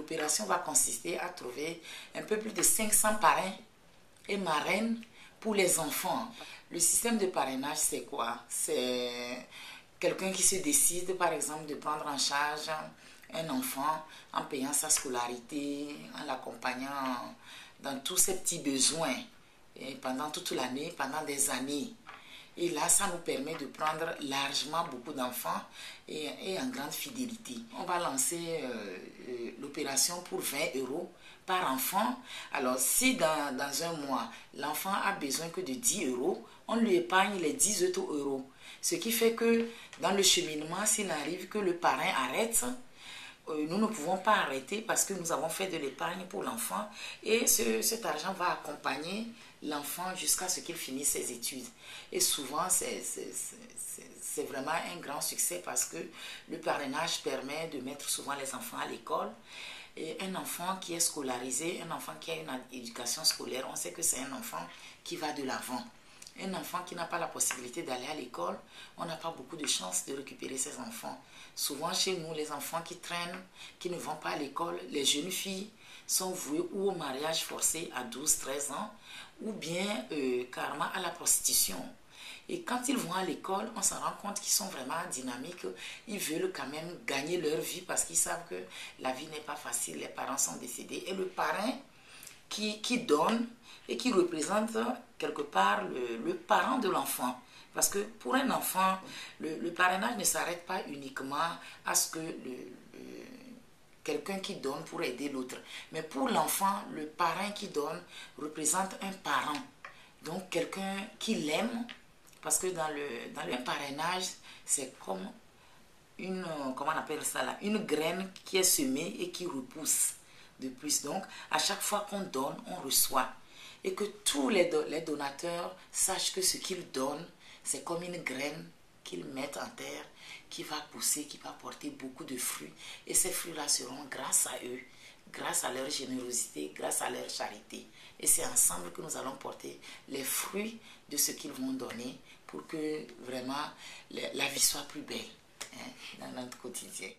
l'opération va consister à trouver un peu plus de 500 parrains et marraines pour les enfants. Le système de parrainage, c'est quoi? C'est quelqu'un qui se décide, par exemple, de prendre en charge un enfant en payant sa scolarité, en l'accompagnant dans tous ses petits besoins et pendant toute l'année, pendant des années. Et là, ça nous permet de prendre largement beaucoup d'enfants et en grande fidélité. On va lancer l'opération pour 20 € par enfant. Alors, si dans un mois, l'enfant a besoin que de 10 €, on lui épargne les 10 autres euros. Ce qui fait que dans le cheminement, s'il arrive que le parrain arrête, nous ne pouvons pas arrêter parce que nous avons fait de l'épargne pour l'enfant et cet argent va accompagner l'enfant jusqu'à ce qu'il finisse ses études. Et souvent, c'est vraiment un grand succès parce que le parrainage permet de mettre souvent les enfants à l'école. Et un enfant qui est scolarisé, un enfant qui a une éducation scolaire, on sait que c'est un enfant qui va de l'avant. Un enfant qui n'a pas la possibilité d'aller à l'école, on n'a pas beaucoup de chances de récupérer ses enfants. Souvent chez nous, les enfants qui traînent, qui ne vont pas à l'école, les jeunes filles sont vouées ou au mariage forcé à 12-13 ans ou bien carrément à la prostitution. Et quand ils vont à l'école, on s'en rend compte qu'ils sont vraiment dynamiques. Ils veulent quand même gagner leur vie parce qu'ils savent que la vie n'est pas facile, les parents sont décédés. Et le parrain qui donne et qui représente quelque part le parent de l'enfant. Parce que pour un enfant, le parrainage ne s'arrête pas uniquement à ce que quelqu'un qui donne pour aider l'autre. Mais pour l'enfant, le parrain qui donne représente un parent. Donc quelqu'un qui l'aime, parce que dans le parrainage, c'est comme comment on appelle ça là, une graine qui est semée et qui repousse de plus. Donc, à chaque fois qu'on donne, on reçoit. Et que tous les donateurs sachent que ce qu'ils donnent, c'est comme une graine qu'ils mettent en terre, qui va pousser, qui va porter beaucoup de fruits. Et ces fruits-là seront grâce à eux, grâce à leur générosité, grâce à leur charité. Et c'est ensemble que nous allons porter les fruits de ce qu'ils vont donner pour que vraiment la vie soit plus belle dans notre quotidien.